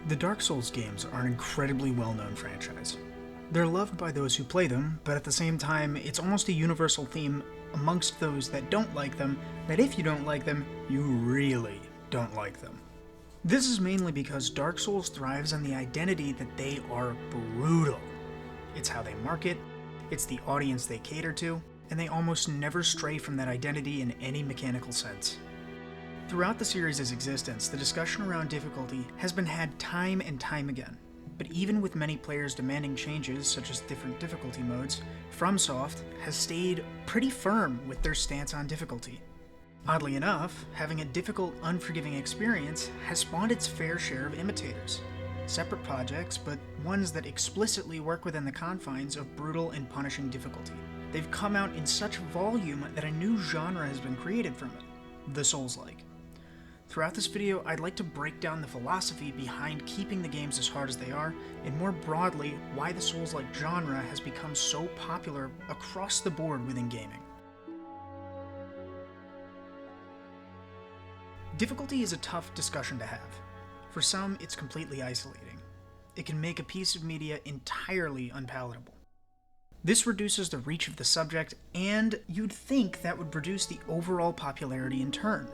The Dark Souls games are an incredibly well-known franchise. They're loved by those who play them, but at the same time, it's almost a universal theme amongst those that don't like them, that if you don't like them, you really don't like them. This is mainly because Dark Souls thrives on the identity that they are brutal. It's how they market, it's the audience they cater to, and they almost never stray from that identity in any mechanical sense. Throughout the series' existence, the discussion around difficulty has been had time and time again. But even with many players demanding changes, such as different difficulty modes, FromSoft has stayed pretty firm with their stance on difficulty. Oddly enough, having a difficult, unforgiving experience has spawned its fair share of imitators. Separate projects, but ones that explicitly work within the confines of brutal and punishing difficulty. They've come out in such volume that a new genre has been created from it, the Soulslike. Throughout this video, I'd like to break down the philosophy behind keeping the games as hard as they are, and more broadly, why the Souls-like genre has become so popular across the board within gaming. Difficulty is a tough discussion to have. For some, it's completely isolating. It can make a piece of media entirely unpalatable. This reduces the reach of the subject, and you'd think that would reduce the overall popularity in turn.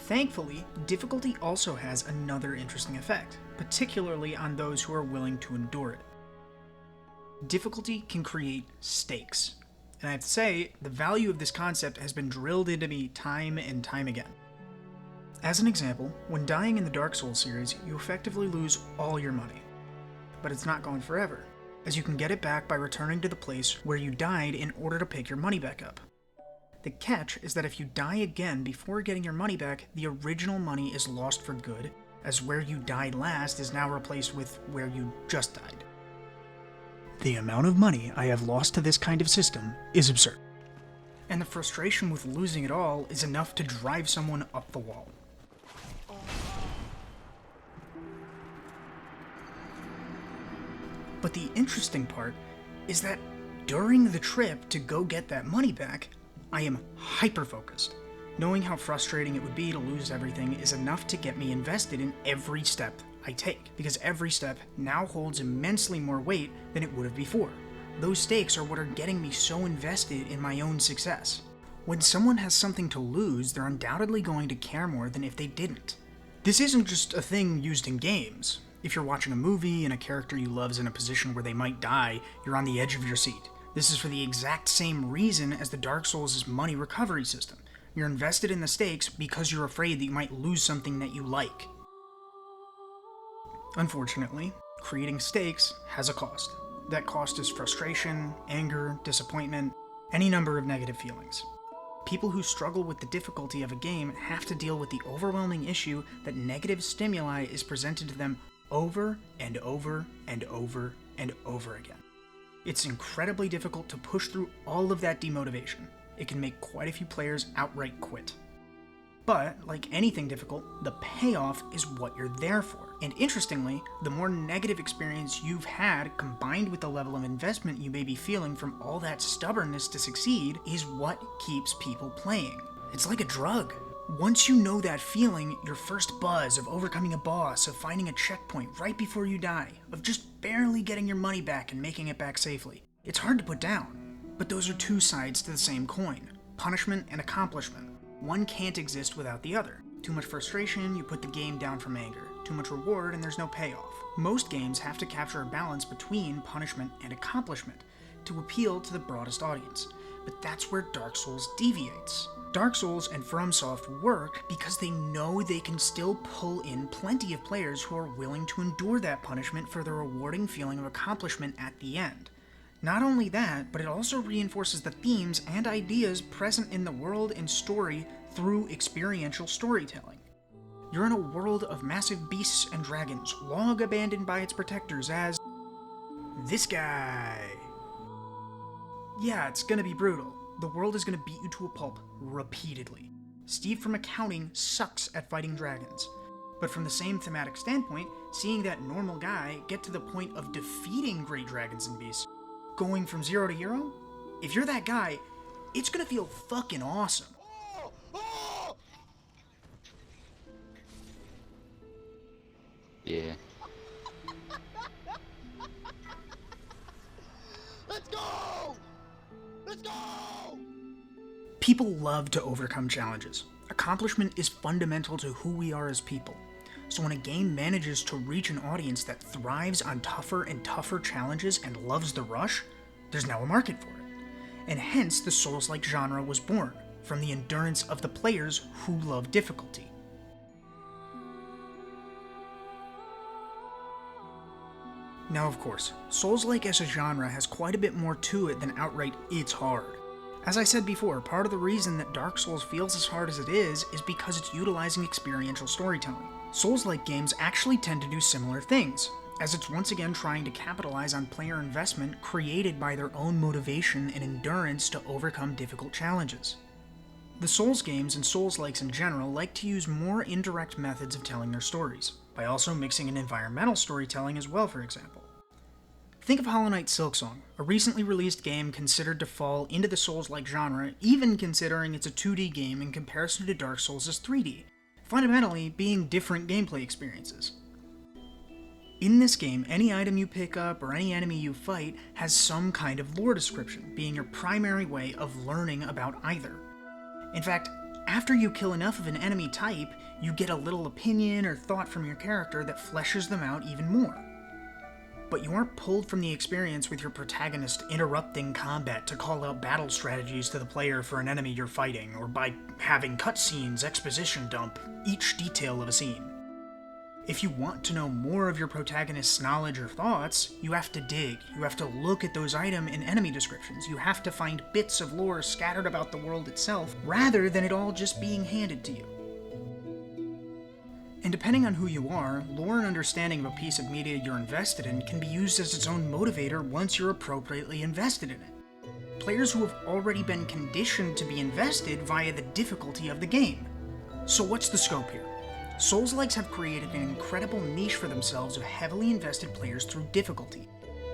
Thankfully, difficulty also has another interesting effect, particularly on those who are willing to endure it. Difficulty can create stakes, and I have to say, the value of this concept has been drilled into me time and time again. As an example, when dying in the Dark Souls series, you effectively lose all your money. But it's not gone forever, as you can get it back by returning to the place where you died in order to pick your money back up. The catch is that if you die again before getting your money back, the original money is lost for good, as where you died last is now replaced with where you just died. The amount of money I have lost to this kind of system is absurd. And the frustration with losing it all is enough to drive someone up the wall. But the interesting part is that during the trip to go get that money back, I am hyper-focused. Knowing how frustrating it would be to lose everything is enough to get me invested in every step I take, because every step now holds immensely more weight than it would have before. Those stakes are what are getting me so invested in my own success. When someone has something to lose, they're undoubtedly going to care more than if they didn't. This isn't just a thing used in games. If you're watching a movie and a character you love is in a position where they might die, you're on the edge of your seat. This is for the exact same reason as the Dark Souls' money recovery system. You're invested in the stakes because you're afraid that you might lose something that you like. Unfortunately, creating stakes has a cost. That cost is frustration, anger, disappointment, any number of negative feelings. People who struggle with the difficulty of a game have to deal with the overwhelming issue that negative stimuli is presented to them over and over and over and over again. It's incredibly difficult to push through all of that demotivation. It can make quite a few players outright quit. But, like anything difficult, the payoff is what you're there for. And interestingly, the more negative experience you've had combined with the level of investment you may be feeling from all that stubbornness to succeed is what keeps people playing. It's like a drug. Once you know that feeling, your first buzz of overcoming a boss, of finding a checkpoint right before you die, of just barely getting your money back and making it back safely, it's hard to put down. But those are two sides to the same coin, punishment and accomplishment. One can't exist without the other. Too much frustration, you put the game down from anger. Too much reward, and there's no payoff. Most games have to capture a balance between punishment and accomplishment to appeal to the broadest audience. But that's where Dark Souls deviates. Dark Souls and FromSoft work because they know they can still pull in plenty of players who are willing to endure that punishment for the rewarding feeling of accomplishment at the end. Not only that, but it also reinforces the themes and ideas present in the world and story through experiential storytelling. You're in a world of massive beasts and dragons, long abandoned by its protectors as this guy. Yeah, it's gonna be brutal. The world is gonna beat you to a pulp repeatedly. Steve from accounting sucks at fighting dragons. But from the same thematic standpoint, seeing that normal guy get to the point of defeating great dragons and beasts, going from 0 to hero, if you're that guy, it's gonna feel fucking awesome. Yeah, go! Let's go! People love to overcome challenges. Accomplishment is fundamental to who we are as people. So when a game manages to reach an audience that thrives on tougher and tougher challenges and loves the rush, there's now a market for it. And hence the Souls-like genre was born, from the endurance of the players who love difficulty. Now of course, Souls-like as a genre has quite a bit more to it than outright it's hard. As I said before, part of the reason that Dark Souls feels as hard as it is because it's utilizing experiential storytelling. Souls-like games actually tend to do similar things, as it's once again trying to capitalize on player investment created by their own motivation and endurance to overcome difficult challenges. The Souls games and Souls-likes in general like to use more indirect methods of telling their stories, by also mixing in environmental storytelling as well, for example. Think of Hollow Knight Silksong, a recently released game considered to fall into the Souls-like genre, even considering it's a 2D game in comparison to Dark Souls' 3D, fundamentally being different gameplay experiences. In this game, any item you pick up or any enemy you fight has some kind of lore description, being your primary way of learning about either. In fact, after you kill enough of an enemy type, you get a little opinion or thought from your character that fleshes them out even more. But you aren't pulled from the experience with your protagonist interrupting combat to call out battle strategies to the player for an enemy you're fighting, or by having cutscenes exposition dump each detail of a scene. If you want to know more of your protagonist's knowledge or thoughts, you have to dig, you have to look at those item and enemy descriptions, you have to find bits of lore scattered about the world itself, rather than it all just being handed to you. And depending on who you are, lore and understanding of a piece of media you're invested in can be used as its own motivator once you're appropriately invested in it. Players who have already been conditioned to be invested via the difficulty of the game. So what's the scope here? Souls-likes have created an incredible niche for themselves of heavily invested players through difficulty.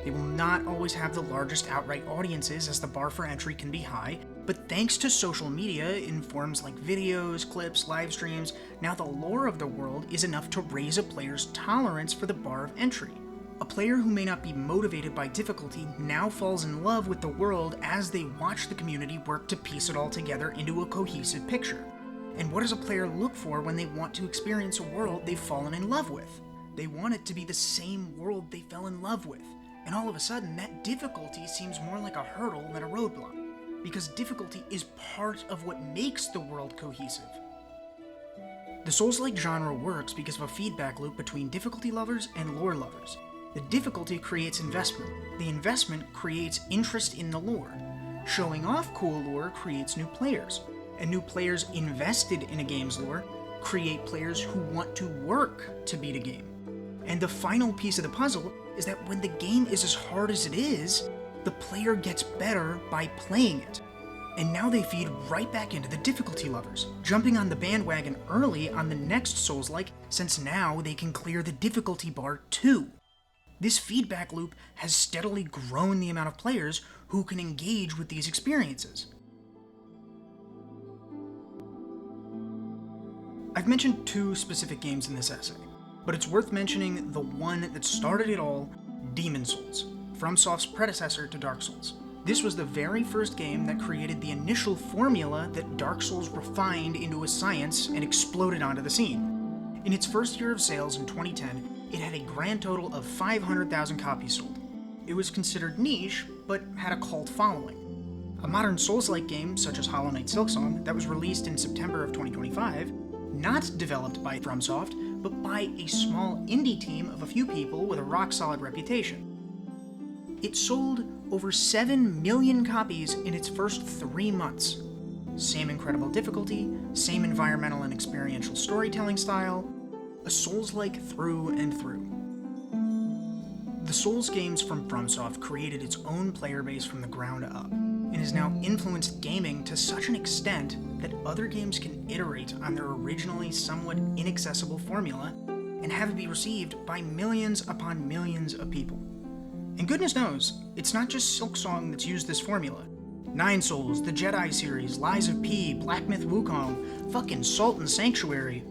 They will not always have the largest outright audiences, as the bar for entry can be high, but thanks to social media in forms like videos, clips, live streams, now the lore of the world is enough to raise a player's tolerance for the bar of entry. A player who may not be motivated by difficulty now falls in love with the world as they watch the community work to piece it all together into a cohesive picture. And what does a player look for when they want to experience a world they've fallen in love with? They want it to be the same world they fell in love with. And all of a sudden, that difficulty seems more like a hurdle than a roadblock, because difficulty is part of what makes the world cohesive. The Souls-like genre works because of a feedback loop between difficulty lovers and lore lovers. The difficulty creates investment. The investment creates interest in the lore. Showing off cool lore creates new players. And new players invested in a game's lore create players who want to work to beat a game. And the final piece of the puzzle is that when the game is as hard as it is, the player gets better by playing it. And now they feed right back into the difficulty lovers, jumping on the bandwagon early on the next Souls-like, since now they can clear the difficulty bar too. This feedback loop has steadily grown the amount of players who can engage with these experiences. I've mentioned two specific games in this essay, but it's worth mentioning the one that started it all, Demon Souls, FromSoft's predecessor to Dark Souls. This was the very first game that created the initial formula that Dark Souls refined into a science and exploded onto the scene. In its first year of sales in 2010, it had a grand total of 500,000 copies sold. It was considered niche, but had a cult following. A modern Souls-like game, such as Hollow Knight Silksong, that was released in September of 2025, not developed by FromSoft, but by a small indie team of a few people with a rock-solid reputation. It sold over 7 million copies in its first 3 months. Same incredible difficulty, same environmental and experiential storytelling style, a Souls-like through and through. The Souls games from FromSoft created its own player base from the ground up, and has now influenced gaming to such an extent that other games can iterate on their originally somewhat inaccessible formula and have it be received by millions upon millions of people. And goodness knows, it's not just Silksong that's used this formula. Nine Souls, the Jedi series, Lies of P, Black Myth Wukong, fucking Salt and Sanctuary.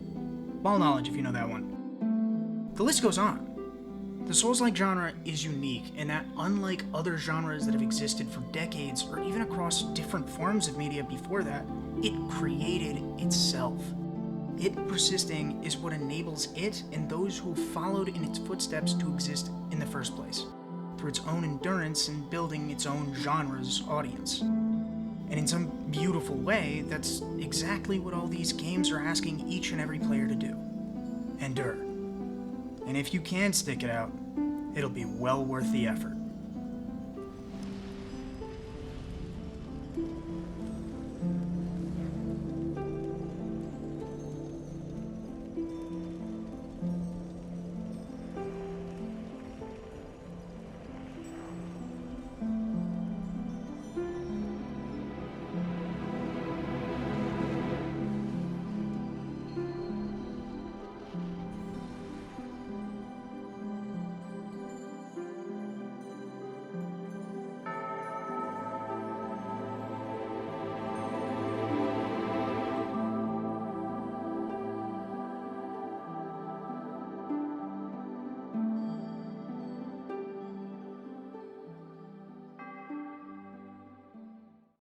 Ball knowledge if you know that one. The list goes on. The Souls-like genre is unique in that, unlike other genres that have existed for decades or even across different forms of media before that, it created itself. It persisting is what enables it and those who followed in its footsteps to exist in the first place, through its own endurance in building its own genre's audience. And in some beautiful way, that's exactly what all these games are asking each and every player to do. Endure. And if you can stick it out, it'll be well worth the effort.